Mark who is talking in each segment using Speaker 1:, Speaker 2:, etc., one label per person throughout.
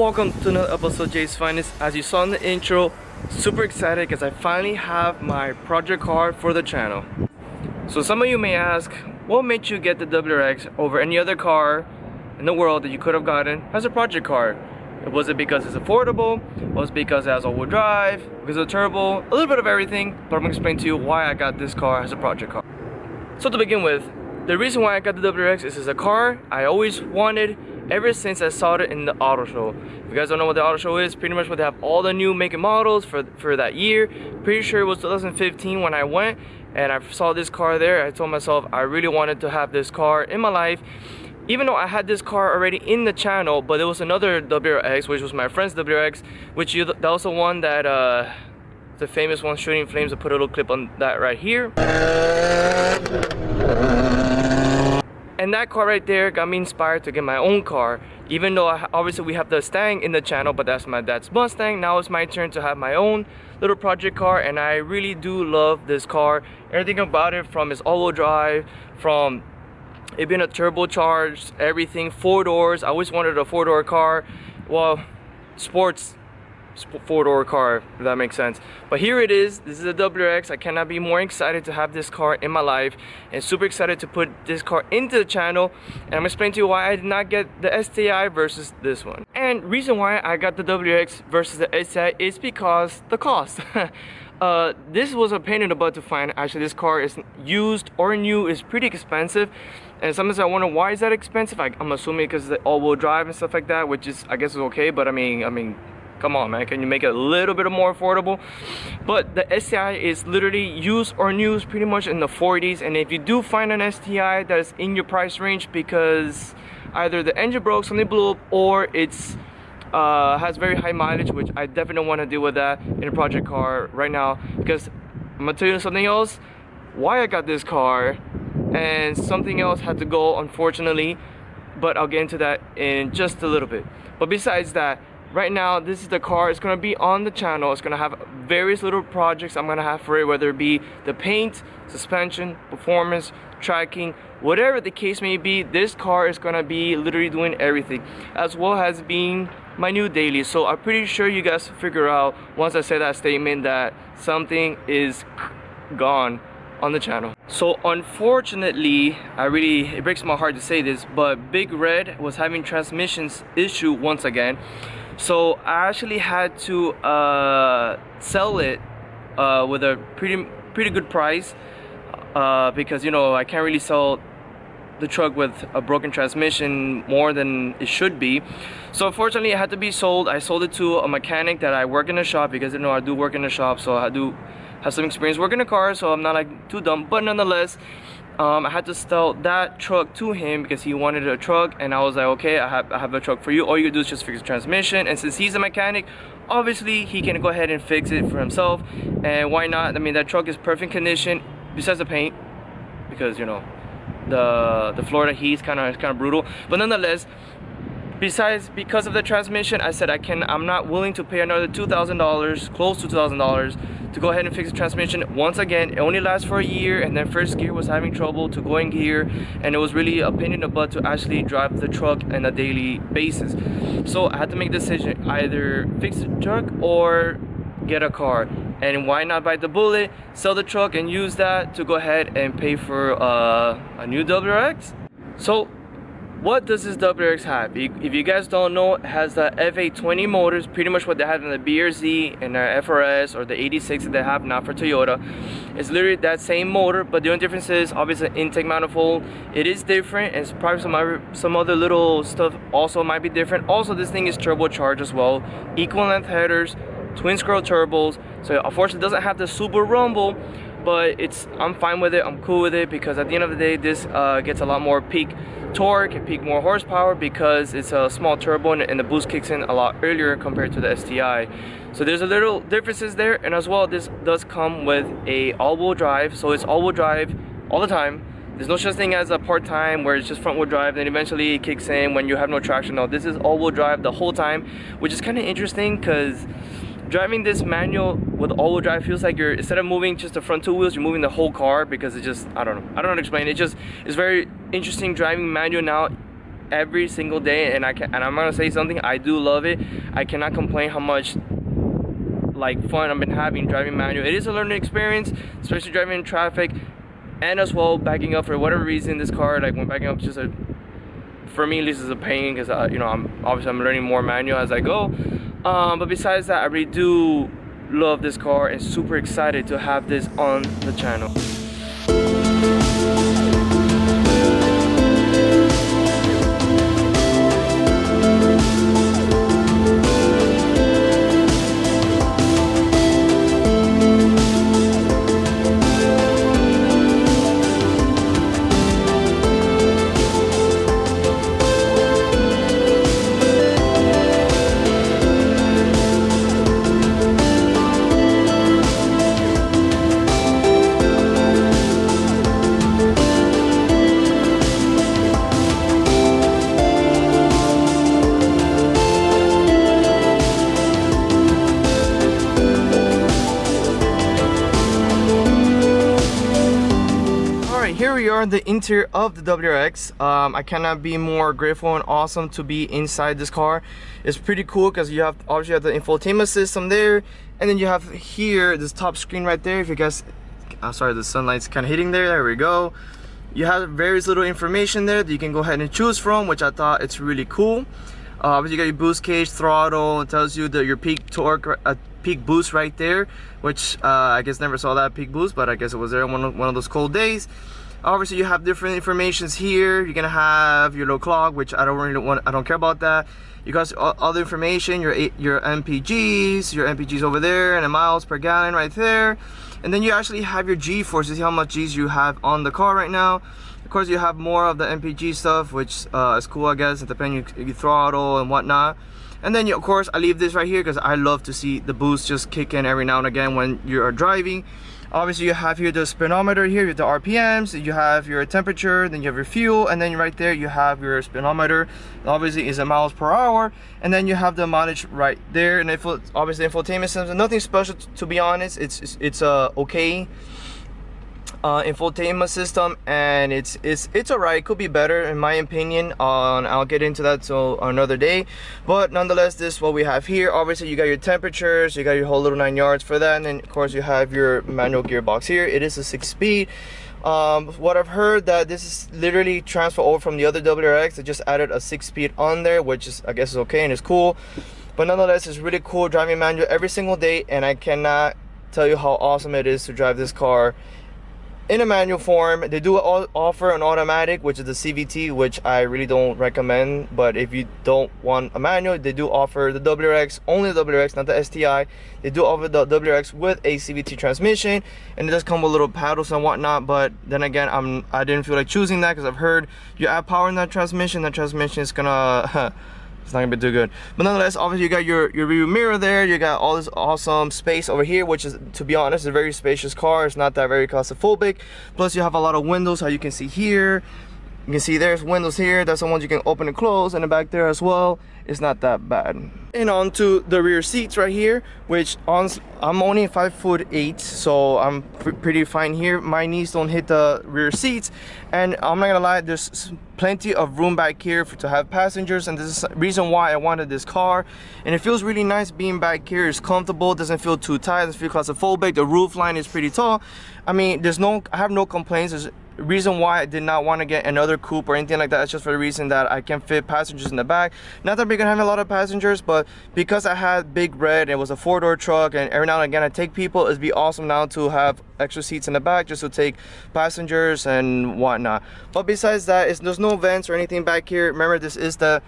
Speaker 1: welcome to another episode of Jay's Finest. As you saw in the intro, super excited because I finally have my project car for the channel. So some of you may ask, what made you get the WRX over any other car in the world that you could have gotten as a project car? Was it because it's affordable? Was it because it has all-wheel drive? Because of the turbo? A little bit of everything, but I'm going to explain to you why I got this car as a project car. So to begin with, the reason why I got the WRX is it's a car I always wanted ever since I saw it in the auto show. If you guys don't know what the auto show is, pretty much where they have all the new make and models for that year. Pretty sure it was 2015 when I went and I saw this car there. I told myself I really wanted to have this car in my life. Even though I had this car already in the channel, but there was another WRX, which was my friend's WRX, that was the one that, the famous one, shooting flames. I put a little clip on that right here. And that car right there got me inspired to get my own car. Even though obviously we have the Stang in the channel, but that's my dad's Mustang. Now it's my turn to have my own little project car, and I really do love this car. Everything about it, from its all-wheel drive, from it being a turbocharged, everything, 4 doors. I always wanted a 4-door car. Well, sports 4-door car, if that makes sense. But here it is. This is a WRX. I cannot be more excited to have this car in my life, and super excited to put this car into the channel. And I'm gonna explain to you why I did not get the STI versus this one. And reason why I got the WRX versus the STI is because the cost. This was a pain in the butt to find. Actually, this car is used or new is pretty expensive, and sometimes I wonder why is that expensive. I'm assuming because the all-wheel drive and stuff like that, which is, I guess, is okay. But I mean, come on, man, can you make it a little bit more affordable? But the STI is literally used or new, pretty much in the 40s. And if you do find an STI that is in your price range because either the engine broke, something blew up, or it's has very high mileage, which I definitely don't want to deal with that in a project car right now, because I'm gonna tell you something else why I got this car, and something else had to go, unfortunately, but I'll get into that in just a little bit. But besides that, right now, this is the car. It's going to be on the channel. It's going to have various little projects I'm going to have for it, whether it be the paint, suspension, performance, tracking, whatever the case may be. This car is going to be literally doing everything, as well as being my new daily. So I'm pretty sure you guys figure out once I say that statement that something is gone on the channel. So unfortunately, it breaks my heart to say this, but Big Red was having transmissions issue once again. So I actually had to sell it with a pretty good price, because, you know, I can't really sell the truck with a broken transmission more than it should be. So unfortunately, it had to be sold. I sold it to a mechanic that I work in the shop, because, you know, I do work in the shop, so I do have some experience working a car, so I'm not like too dumb. But nonetheless, I had to sell that truck to him because he wanted a truck, and I was like, okay, I have a truck for you. All you do is just fix the transmission, and since he's a mechanic, obviously he can go ahead and fix it for himself. And why not? I mean, that truck is perfect condition besides the paint, because, you know, the Florida heat is kind of brutal. But nonetheless, because of the transmission, I said I'm not willing to pay another $2,000, close to $2,000, to go ahead and fix the transmission. Once again, it only lasts for a year, and then first gear was having trouble to go in gear, and it was really a pain in the butt to actually drive the truck on a daily basis. So I had to make a decision, either fix the truck or get a car. And why not bite the bullet, sell the truck, and use that to go ahead and pay for a new WRX? So what does this WRX have? If you guys don't know, it has the Fa20 motors, pretty much what they had in the BRZ and the FRS, or the 86 that they have now for Toyota. It's literally that same motor, but the only difference is obviously intake manifold. It is different, and it's probably some other little stuff also might be different. Also, this thing is turbocharged as well, equal length headers, twin scroll turbos. So unfortunately, it doesn't have the super rumble, but I'm fine with it. I'm cool with it, because at the end of the day, this gets a lot more peak torque and peak more horsepower, because it's a small turbo, and the boost kicks in a lot earlier compared to the STI. So there's a little differences there. And as well, this does come with a all-wheel drive, so it's all-wheel drive all the time. There's no such thing as a part-time where it's just front-wheel drive, then eventually it kicks in when you have no traction. No, this is all-wheel drive the whole time, which is kind of interesting, because driving this manual with all-wheel drive feels like you're, instead of moving just the front 2 wheels, you're moving the whole car, because it just, I don't know how to explain it. It's very interesting driving manual now every single day, and I'm gonna say something, I do love it. I cannot complain how much like fun I've been having driving manual. It is a learning experience, especially driving in traffic, and as well backing up for whatever reason. This car, like when backing up, just a, for me at least, is a pain because you know, I'm learning more manual as I go. But besides that, I really do love this car and super excited to have this on the channel. Here we are in the interior of the WRX. I cannot be more grateful and awesome to be inside this car. It's pretty cool because you have obviously have the infotainment system there, and then you have here this top screen right there. If you guys, I'm sorry, the sunlight's kind of hitting there. There we go. You have various little information there that you can go ahead and choose from, which I thought it's really cool. Obviously you got your boost cage, throttle. It tells you that your peak torque, peak boost right there, which I guess never saw that peak boost, but I guess it was there on one of those cold days. Obviously you have different informations here. You're gonna have your little clock, which I don't care about that. You got other information, your MPGs over there, and the miles per gallon right there. And then you actually have your G-force to see how much G's you have on the car right now. Of course, you have more of the MPG stuff, which is cool, I guess, depending on your throttle and whatnot. And then, of course, I leave this right here because I love to see the boost just kick in every now and again when you are driving. Obviously, you have here the speedometer here with the RPMs, you have your temperature, then you have your fuel, and then right there you have your speedometer. Obviously, is a miles per hour, and then you have the mileage right there. And obviously, infotainment system, nothing special to be honest. It's okay infotainment system, and it's alright. It could be better in my opinion. I'll get into that so another day, but nonetheless, this is what we have here. Obviously you got your temperatures, you got your whole little 9 yards for that, and then of course you have your manual gearbox here. It is a 6-speed. What I've heard that this is literally transfer over from the other WRX. They just added a 6-speed on there, which is, I guess, is okay and it's cool, but nonetheless it's really cool driving manual every single day, and I cannot tell you how awesome it is to drive this car in a manual form. They do offer an automatic, which is the CVT, which I really don't recommend. But if you don't want a manual, they do offer the WRX, only the WRX, not the STI. They do offer the WRX with a CVT transmission, and it does come with little paddles and whatnot. But then again, I didn't feel like choosing that because I've heard you add power in that transmission is gonna it's not gonna be too good. But nonetheless, obviously you got your rear mirror there. You got all this awesome space over here, which is, to be honest, a very spacious car. It's not that very claustrophobic. Plus you have a lot of windows, how you can see here. You can see there's windows here. That's the ones you can open and close, and the back there as well. It's not that bad. And onto the rear seats right here, which I'm only 5'8", so I'm pretty fine here. My knees don't hit the rear seats, and I'm not gonna lie, there's plenty of room back here to have passengers, and this is the reason why I wanted this car. And it feels really nice being back here. It's comfortable, doesn't feel too tight, doesn't feel claustrophobic. The roof line is pretty tall. I mean, I have no complaints. There's reason why I did not want to get another coupe or anything like that. It's just for the reason that I can fit passengers in the back. Not that we're gonna have a lot of passengers, but because I had Big Red, it was a 4-door truck, and every now and again I take people, it'd be awesome now to have extra seats in the back just to take passengers and whatnot. But besides that, there's no vents or anything back here. Remember, this is the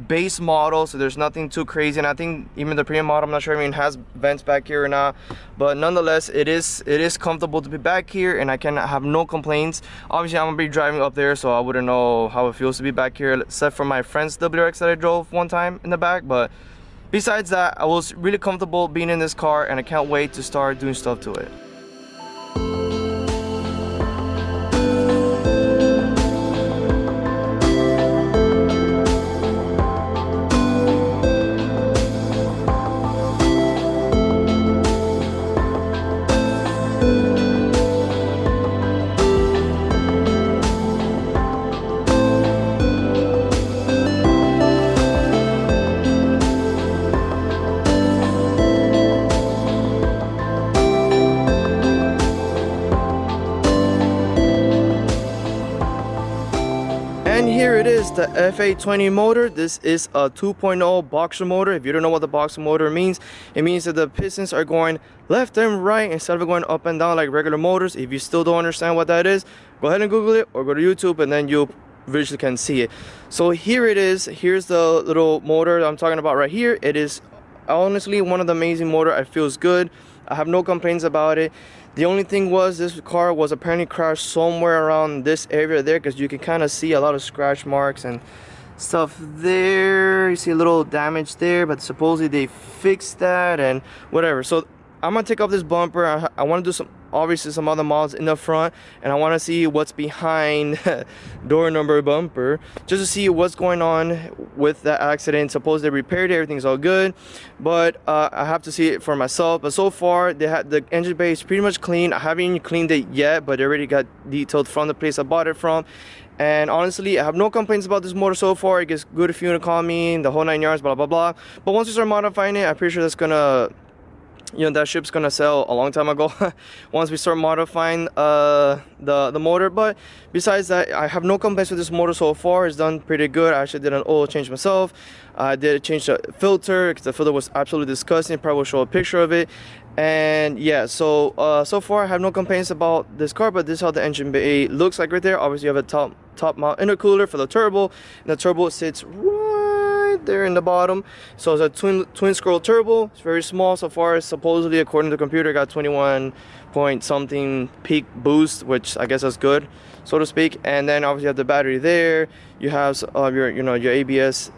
Speaker 1: base model, so there's nothing too crazy, and I think even the premium model, I'm not sure if it has vents back here or not, but nonetheless it is comfortable to be back here, and I can have no complaints. Obviously I'm gonna be driving up there, so I wouldn't know how it feels to be back here, except for my friend's WRX that I drove one time in the back. But besides that, I was really comfortable being in this car, and I can't wait to start doing stuff to it. it is, the Fa20 motor. This is a 2.0 boxer motor. If you don't know what the boxer motor means, it means that the pistons are going left and right instead of going up and down like regular motors. If you still don't understand what that is, go ahead and Google it or go to YouTube and then you visually can see it. So here it is. Here's the little motor that I'm talking about right here. It is honestly one of the amazing motor. It feels good. I have no complaints about it. The only thing was this car was apparently crashed somewhere around this area there, because you can kind of see a lot of scratch marks and stuff there. You see a little damage there, but supposedly they fixed that and whatever. So I'm gonna take off this bumper. I want to do some other models in the front, and I want to see what's behind door number bumper, just to see what's going on with that accident. Suppose they repaired it, everything's all good, but I have to see it for myself. But so far they had the engine bay is pretty much clean. I haven't even cleaned it yet, but it already got detailed from the place I bought it from. And honestly, I have no complaints about this motor so far. It gets good fuel economy, the whole 9 yards, blah blah blah. But once we start modifying it, I'm pretty sure that's gonna, you know, that ship's gonna sail a long time ago once we start modifying the motor. But besides that, I have no complaints with this motor so far. It's done pretty good. I actually did an oil change myself. I did change the filter because the filter was absolutely disgusting. Probably will show a picture of it. And yeah, so so far I have no complaints about this car. But this is how the engine bay looks like right there. Obviously you have a top mount intercooler for the turbo, and the turbo sits right there in the bottom. So it's a twin scroll turbo. It's very small so far. Supposedly, according to the computer, got 21 point something peak boost, which I guess is good, so to speak. And then obviously you have the battery there. You have your ABS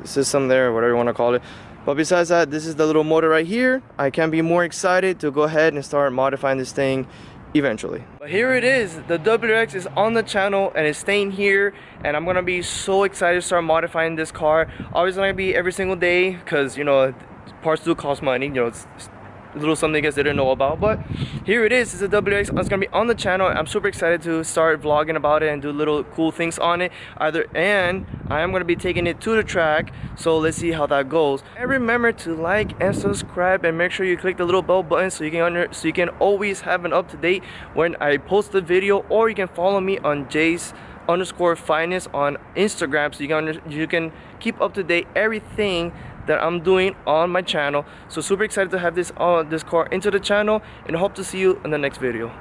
Speaker 1: system there, whatever you want to call it. But besides that, this is the little motor right here. I can't be more excited to go ahead and start modifying this thing eventually. But here it is. The WX is on the channel and it's staying here, and I'm gonna be so excited to start modifying this car. Always gonna be every single day, because you know parts do cost money. You know, it's a little something you guys didn't know about. But here it is. It's a WX. It's gonna be on the channel. I'm super excited to start vlogging about it and do little cool things on it. And I am gonna be taking it to the track, so let's see how that goes. And remember to like and subscribe, and make sure you click the little bell button so you can always have an up-to-date when I post the video. Or you can follow me on Jace_finest on Instagram, so you can keep up to date everything that I'm doing on my channel. So super excited to have this car into the channel, and hope to see you in the next video.